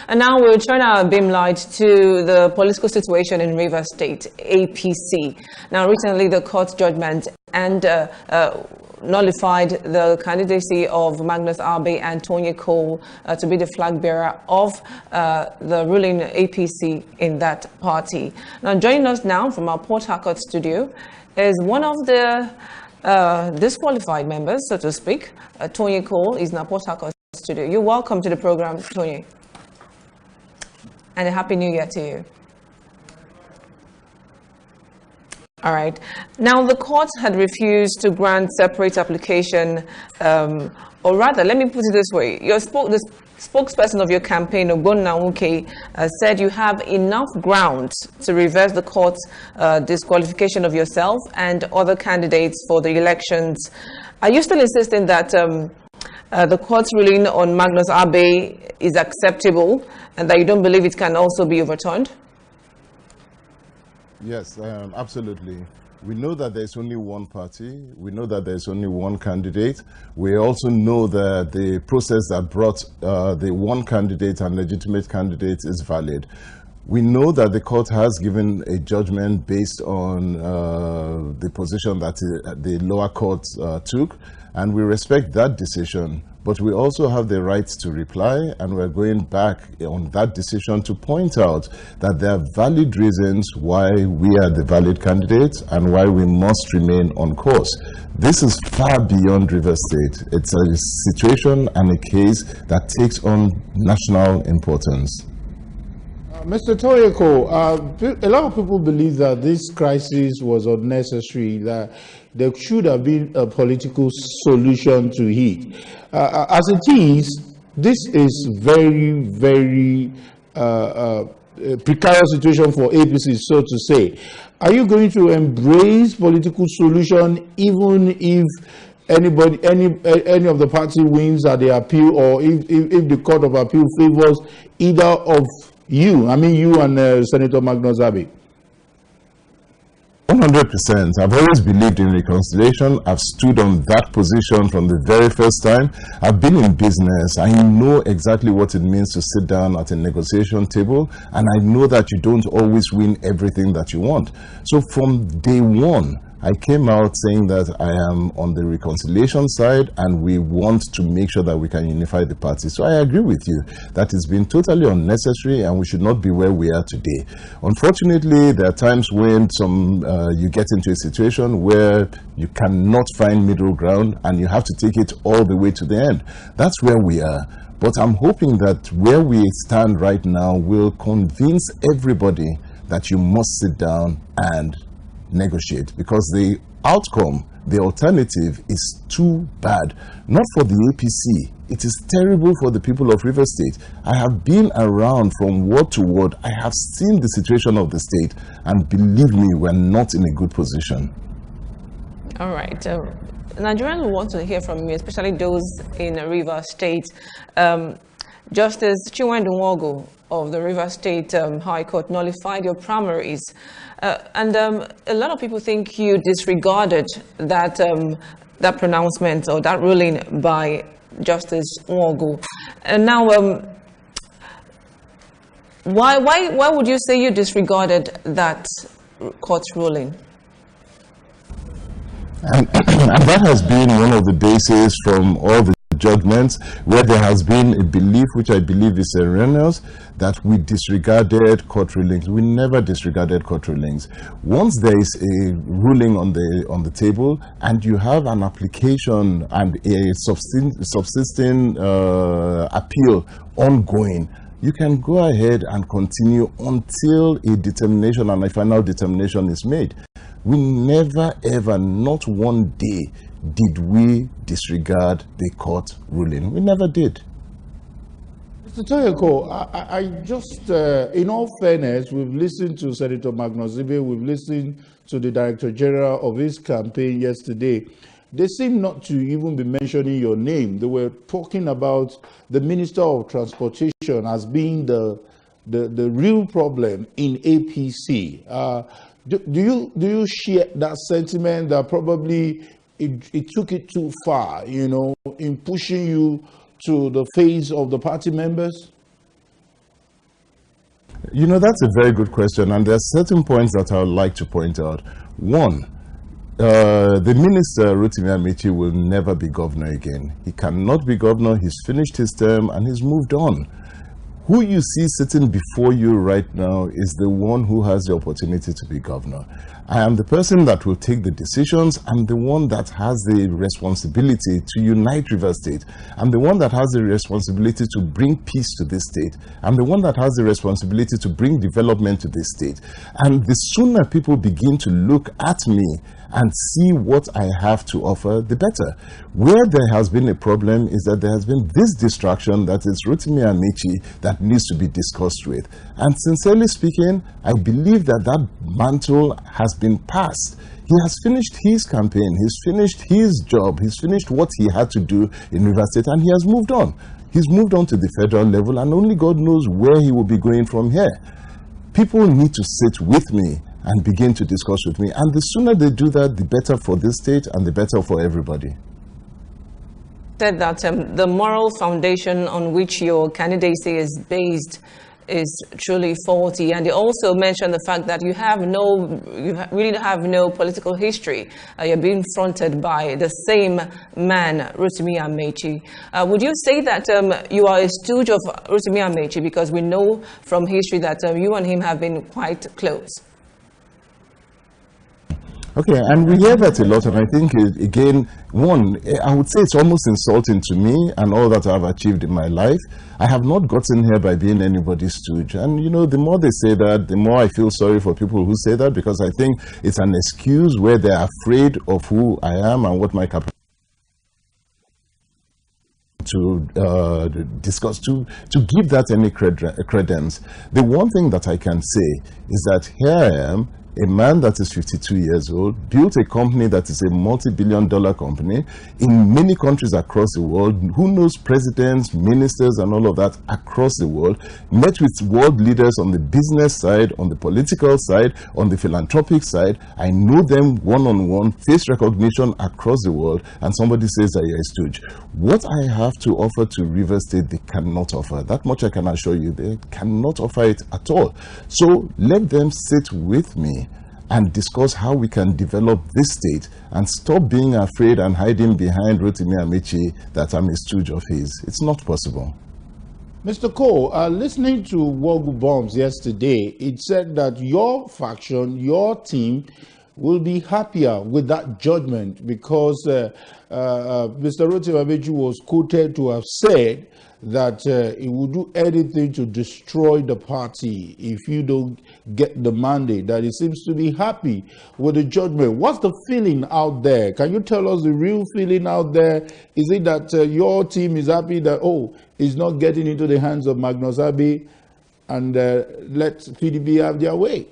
And now we'll turn our beam light to the political situation in Rivers State, APC. Now, recently the court judgment and nullified the candidacy of Magnus Abe and Tonye Cole to be the flag bearer of the ruling APC in that party. Now, joining us now from our Port Harcourt studio is one of the disqualified members, so to speak. Tonye Cole is in our Port Harcourt studio. You're welcome to the program, Tonye. And a happy new year to you. All right. Now, the court had refused to grant separate application, or rather, let me put it this way. The spokesperson of your campaign, Ogbonna Nwuke, said you have enough grounds to reverse the court's disqualification of yourself and other candidates for the elections. Are you still insisting that the court's ruling on Magnus Abe is acceptable and that you don't believe it can also be overturned? Yes, absolutely. We know that there's only one party. We know that there's only one candidate. We also know that the process that brought the one candidate and legitimate candidate is valid. We know that the court has given a judgment based on the position that the lower court took, and we respect that decision. But we also have the right to reply, and we're going back on that decision to point out that there are valid reasons why we are the valid candidates and why we must remain on course. This is far beyond Rivers State. It's a situation and a case that takes on national importance. Mr. Tonye Cole, a lot of people believe that this crisis was unnecessary, that there should have been a political solution to it. As it is, this is very, very precarious situation for APC, so to say. Are you going to embrace political solution even if any of the party wins at the appeal, or if the Court of Appeal favors either of you and Senator Magnus Abe? 100%. I've always believed in reconciliation. I've stood on that position from the very first time. I've been in business. I know exactly what it means to sit down at a negotiation table, and I know that you don't always win everything that you want. So from day one, I came out saying that I am on the reconciliation side and we want to make sure that we can unify the party. So I agree with you that it's been totally unnecessary and we should not be where we are today. Unfortunately, there are times when you get into a situation where you cannot find middle ground and you have to take it all the way to the end. That's where we are. But I'm hoping that where we stand right now will convince everybody that you must sit down and negotiate, because the outcome, the alternative, is too bad. Not for the APC. It is terrible for the people of Rivers State. I have been around from ward to ward. I have seen the situation of the state, and believe me, we're not in a good position. All right. Nigerians will want to hear from you, especially those in Rivers State. Justice Chiwendu Nwogu of the Rivers State High Court nullified your primaries. And a lot of people think you disregarded that pronouncement or that ruling by Justice Nwogu. And now, why would you say you disregarded that court's ruling? And that has been one of the bases from all the judgments, where there has been a belief, which I believe is erroneous, that we disregarded court rulings. We never disregarded court rulings. Once there is a ruling on the table and you have an application and a subsisting appeal ongoing, you can go ahead and continue until a determination and a final determination is made. We never ever, not one day, did we disregard the court ruling. We never did. Mr. Tonye Cole, I just, in all fairness, we've listened to Senator Magnus Abe, we've listened to the Director General of his campaign yesterday. They seem not to even be mentioning your name. They were talking about the Minister of Transportation as being the real problem in APC. Do you share that sentiment that probably it took it too far, in pushing you to the face of the party members? You know, that's a very good question, and there are certain points that I would like to point out. One, the minister, Rotimi Amechi, will never be governor again. He cannot be governor. He's finished his term and he's moved on. Who you see sitting before you right now is the one who has the opportunity to be governor. I am the person that will take the decisions. I'm the one that has the responsibility to unite Rivers State. I'm the one that has the responsibility to bring peace to this state. I'm the one that has the responsibility to bring development to this state. And the sooner people begin to look at me and see what I have to offer, the better. Where there has been a problem is that there has been this distraction that is Rotimi Amechi that needs to be discussed with. And sincerely speaking, I believe that that mantle has been passed. He has finished his campaign, he's finished his job, he's finished what he had to do in Rivers State, and he has moved on. He's moved on to the federal level, and only God knows where he will be going from here. People need to sit with me and begin to discuss with me. And the sooner they do that, the better for this state and the better for everybody. Said that the moral foundation on which your candidacy is based is truly faulty, and they also mentioned the fact that you really have no political history. You're being fronted by the same man, Rotimi Amechi. Would you say that you are a stooge of Rotimi Amechi, because we know from history that you and him have been quite close? Okay, and we hear that a lot, and I think, again, one, I would say it's almost insulting to me and all that I've achieved in my life. I have not gotten here by being anybody's stooge. And, you know, the more they say that, the more I feel sorry for people who say that, because I think it's an excuse where they're afraid of who I am and what my capacity to discuss, to give that any credence. The one thing that I can say is that here I am, a man that is 52 years old, built a company that is a multi-billion-dollar company in many countries across the world, who knows presidents, ministers, and all of that across the world, met with world leaders on the business side, on the political side, on the philanthropic side. I know them one-on-one, face recognition across the world, and somebody says that you're a stooge. What I have to offer to Rivers State, they cannot offer. That much I can assure you, they cannot offer it at all. So let them sit with me and discuss how we can develop this state and stop being afraid and hiding behind Rotimi Amechi that I'm a stooge of his. It's not possible. Mr. Cole, listening to Wogu Bombs yesterday, it said that your faction, your team, will be happier with that judgment because Mr. Rotimi Amechi was quoted to have said that he would do anything to destroy the party if you don't get the mandate, that he seems to be happy with the judgment. What's the feeling out there? Can you tell us the real feeling out there? Is it that your team is happy that, oh, he's not getting into the hands of Magnus Abbey and let PDP have their way?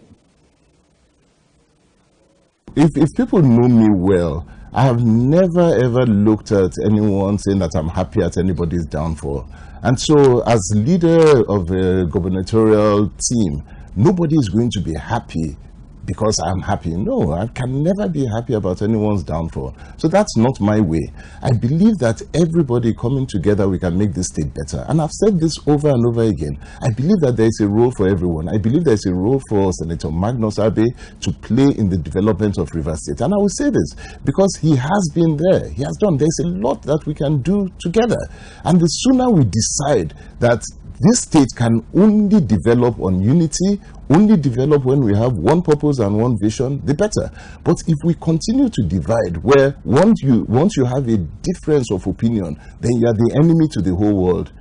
If people know me well, I have never ever looked at anyone saying that I'm happy at anybody's downfall. And so as leader of a gubernatorial team, nobody is going to be happy because I'm happy. No, I can never be happy about anyone's downfall. So that's not my way. I believe that everybody coming together, we can make this state better. And I've said this over and over again. I believe that there is a role for everyone. I believe there's a role for Senator Magnus Abbey to play in the development of Rivers State. And I will say this because he has been there. He has done. There's a lot that we can do together. And the sooner we decide that this state can only develop on unity, only develop when we have one purpose and one vision, the better. But if we continue to divide, where once you have a difference of opinion, then you are the enemy to the whole world,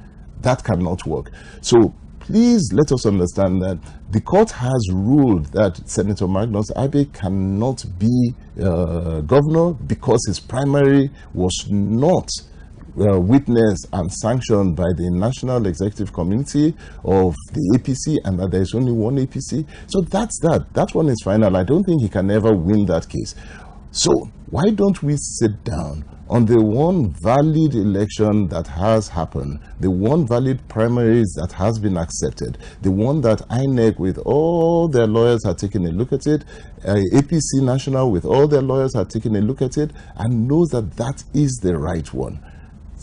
that cannot work. So please let us understand that the court has ruled that Senator Magnus Abbey cannot be governor because his primary was not witnessed and sanctioned by the National Executive Committee of the APC, and that there is only one APC. So that's that. That one is final. I don't think he can ever win that case. So why don't we sit down on the one valid election that has happened, the one valid primaries that has been accepted, the one that INEC with all their lawyers have taken a look at it, APC National with all their lawyers have taken a look at it, and knows that that is the right one.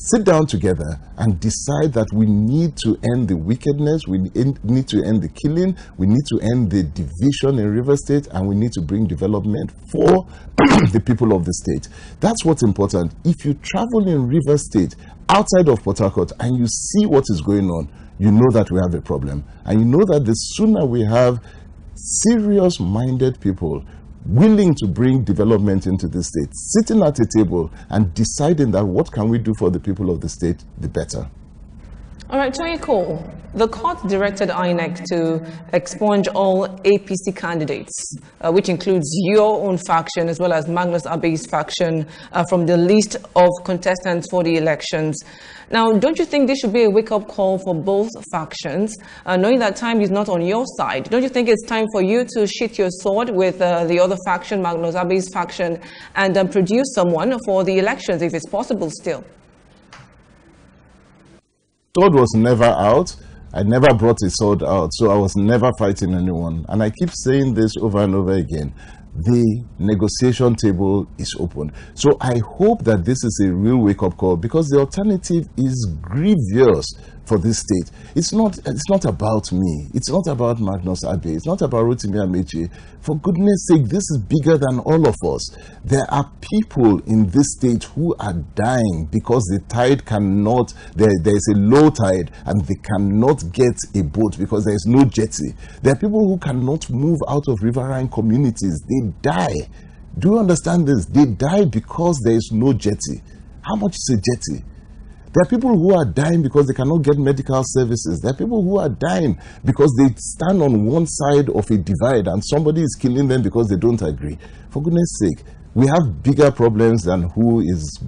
sit down together and decide that we need to end the wickedness, we need to end the killing, we need to end the division in River State, and we need to bring development for the people of the state. That's what's important. If you travel in River State outside of Port Harcourt and you see what is going on, you know that we have a problem. And you know that the sooner we have serious-minded people willing to bring development into the state, sitting at a table and deciding that what can we do for the people of the state, the better. All right, Tonye Cole, the court directed INEC to expunge all APC candidates, which includes your own faction as well as Magnus Abe's faction, from the list of contestants for the elections. Now, don't you think this should be a wake-up call for both factions, knowing that time is not on your side? Don't you think it's time for you to sheath your sword with the other faction, Magnus Abe's faction, and produce someone for the elections, if it's possible still? Sword was never out. I never brought a sword out, so I was never fighting anyone. And I keep saying this over and over again. The negotiation table is open. So I hope that this is a real wake-up call, because the alternative is grievous for this state. It's not about me. It's not about Magnus Abe. It's not about Rotimi Amechi. For goodness sake, this is bigger than all of us. There are people in this state who are dying because the tide cannot, there's a low tide and they cannot get a boat because there is no jetty. There are people who cannot move out of riverine communities. They die. Do you understand this? They die because there is no jetty. How much is a jetty? There are people who are dying because they cannot get medical services. There are people who are dying because they stand on one side of a divide and somebody is killing them because they don't agree. For goodness sake, we have bigger problems than who is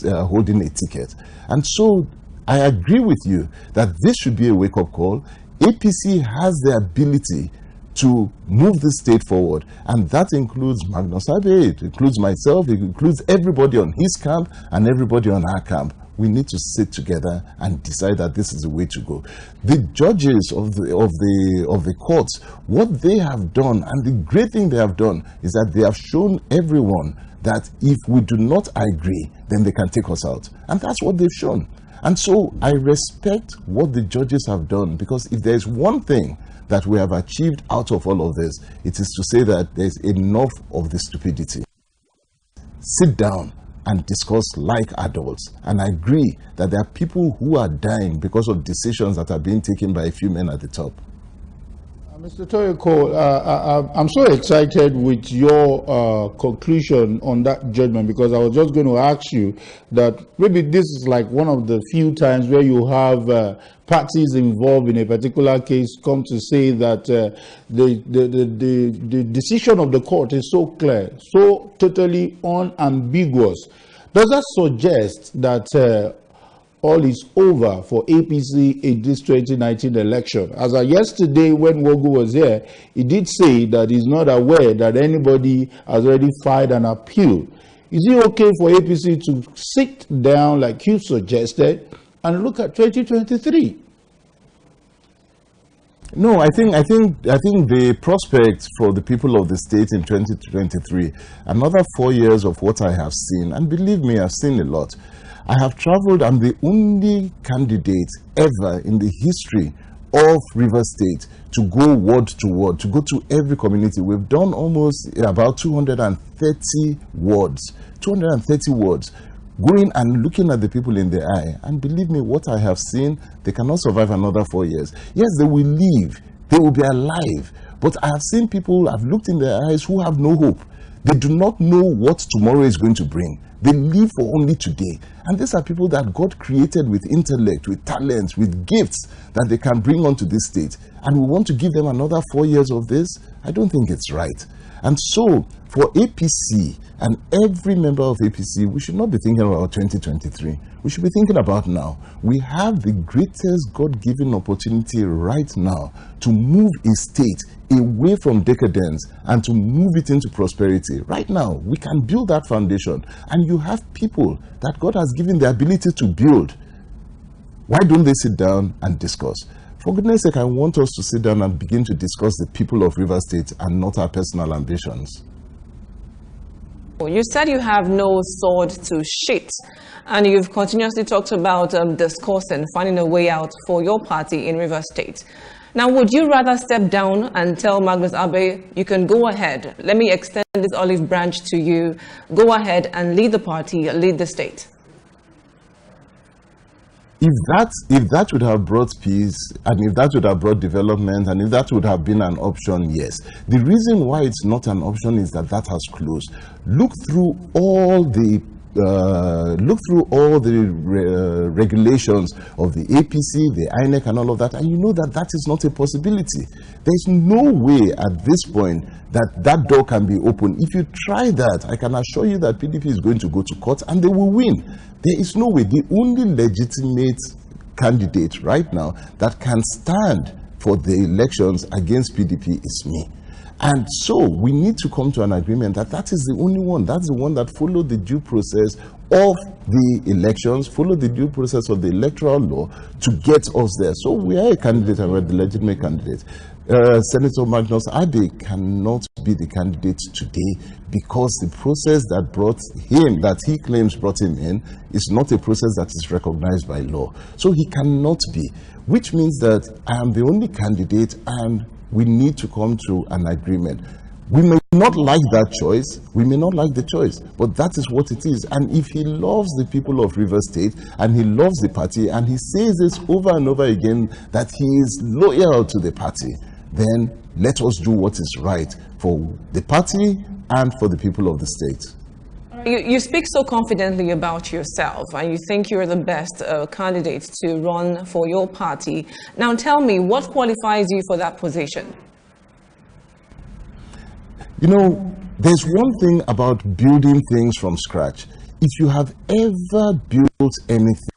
holding a ticket. And so I agree with you that this should be a wake-up call. APC has the ability to move the state forward, and that includes Magnus Abe, it includes myself, it includes everybody on his camp and everybody on our camp. We need to sit together and decide that this is the way to go. The judges of the courts, what they have done, and the great thing they have done, is that they have shown everyone that if we do not agree, then they can take us out. And that's what they've shown. And so I respect what the judges have done, because if there's one thing that we have achieved out of all of this, it is to say that there's enough of the stupidity. Sit down and discuss like adults. And I agree that there are people who are dying because of decisions that are being taken by a few men at the top. Mr. Tonye Cole, I'm so excited with your conclusion on that judgment, because I was just going to ask you that maybe this is like one of the few times where you have parties involved in a particular case come to say that the decision of the court is so clear, so totally unambiguous. Does that suggest that all is over for APC in this 2019 election? As of yesterday, when Wogu was here, he did say that he's not aware that anybody has already filed an appeal. Is it okay for APC to sit down, like you suggested, and look at 2023? No, I think the prospects for the people of the state in 2023, another 4 years of what I have seen, and believe me, I've seen a lot. I have traveled. I'm the only candidate ever in the history of River State to go ward to ward, to go to every community. We've done almost about 230 wards, going and looking at the people in the eye. And believe me, what I have seen, they cannot survive another 4 years. Yes, they will live, they will be alive. But I have seen people, I've looked in their eyes, who have no hope. They do not know what tomorrow is going to bring. They live for only today. And these are people that God created with intellect, with talent, with gifts that they can bring onto this state. And we want to give them another 4 years of this? I don't think it's right. And so, for APC and every member of APC, we should not be thinking about 2023. We should be thinking about now. We have the greatest God-given opportunity right now to move a state away from decadence and to move it into prosperity. Right now, we can build that foundation. And you have people that God has given the ability to build. Why don't they sit down and discuss? For goodness sake, I want us to sit down and begin to discuss the people of River State and not our personal ambitions. You said you have no sword to sheath. And you've continuously talked about discussing, finding a way out for your party in Rivers State. Now, would you rather step down and tell Magnus Abe, you can go ahead, let me extend this olive branch to you, go ahead and lead the party, lead the state? If that would have brought peace, and if that would have brought development, and if that would have been an option, yes. The reason why it's not an option is that has closed. Look through all the regulations of the APC, the INEC, and all of that, and you know that is not a possibility. There's no way at this point that door can be opened. If you try that, I can assure you that PDP is going to go to court and they will win. There is no way. The only legitimate candidate right now that can stand for the elections against PDP is me. And so we need to come to an agreement that is the only one. That's the one that followed the due process of the elections, followed the due process of the electoral law to get us there. So we are a candidate and we're the legitimate candidate. Senator Magnus Abe cannot be the candidate today because the process that brought him, that he claims brought him in, is not a process that is recognized by law. So he cannot be, which means that I am the only candidate and we need to come to an agreement. We may not like that choice, we may not like the choice, but that is what it is. And if he loves the people of Rivers State and he loves the party and he says this over and over again that he is loyal to the party, then let us do what is right for the party and for the people of the state. You speak so confidently about yourself and you think you're the best candidate to run for your party. Now tell me, what qualifies you for that position? You know, there's one thing about building things from scratch. If you have ever built anything,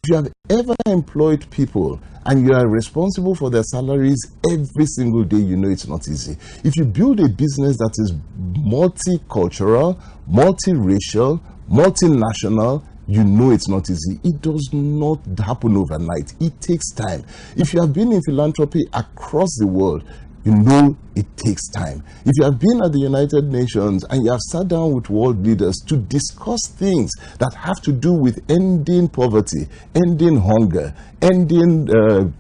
if you have ever employed people and you are responsible for their salaries every single day, you know it's not easy. If you build a business that is multicultural, multiracial, multinational, you know it's not easy. It does not happen overnight. It takes time. If you have been in philanthropy across the world, you know it takes time. If you have been at the United Nations and you have sat down with world leaders to discuss things that have to do with ending poverty, ending hunger, ending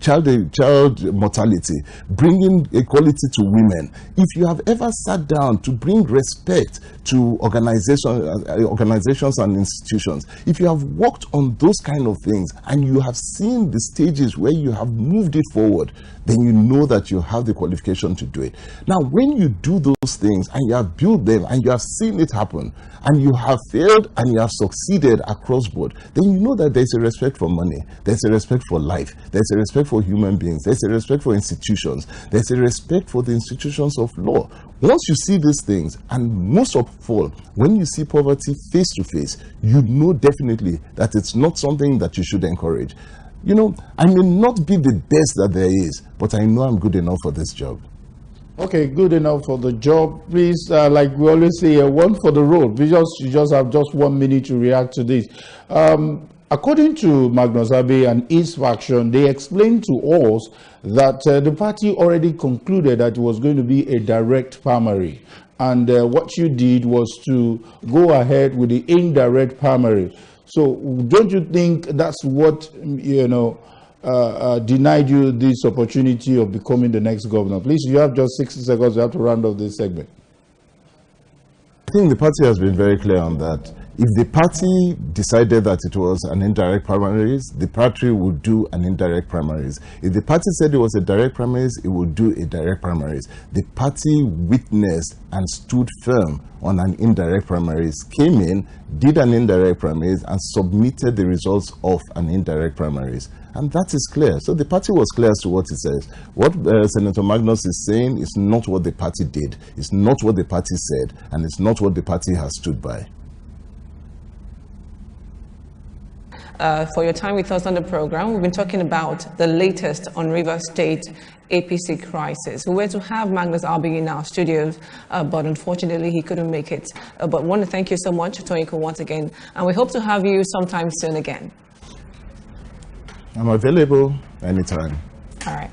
child mortality, bringing equality to women, if you have ever sat down to bring respect to organizations and institutions, if you have worked on those kind of things and you have seen the stages where you have moved it forward, then you know that you have the qualification to do it. Now, when you do those things and you have built them and you have seen it happen and you have failed and you have succeeded across board, then you know that there's a respect for money, there's a respect for life, there's a respect for human beings, there's a respect for institutions, there's a respect for the institutions of law. Once you see these things, and most of all, when you see poverty face to face, you know definitely that it's not something that you should encourage. You know, I may not be the best that there is, but I know I'm good enough for this job. Okay, good enough for the job. Please, like we always say, one for the road. You just have just 1 minute to react to this. According to Magnus Abe and his faction, they explained to us that the party already concluded that it was going to be a direct primary. And what you did was to go ahead with the indirect primary. So don't you think that's what, denied you this opportunity of becoming the next governor? Please, you have just 60 seconds. You have to round off this segment. I think the party has been very clear on that. If the party decided that it was an indirect primaries, the party would do an indirect primaries. If the party said it was a direct primaries, it would do a direct primaries. The party witnessed and stood firm on an indirect primaries, came in, did an indirect primaries, and submitted the results of an indirect primaries. And that is clear. So the party was clear as to what it says. What Senator Magnus is saying is not what the party did. It's not what the party said. And it's not what the party has stood by. For your time with us on the program, we've been talking about the latest on Rivers State APC crisis. We were to have Magnus Abe in our studios, but unfortunately he couldn't make it. But I want to thank you so much, Tonye, once again, and we hope to have you sometime soon again. I'm available anytime. All right.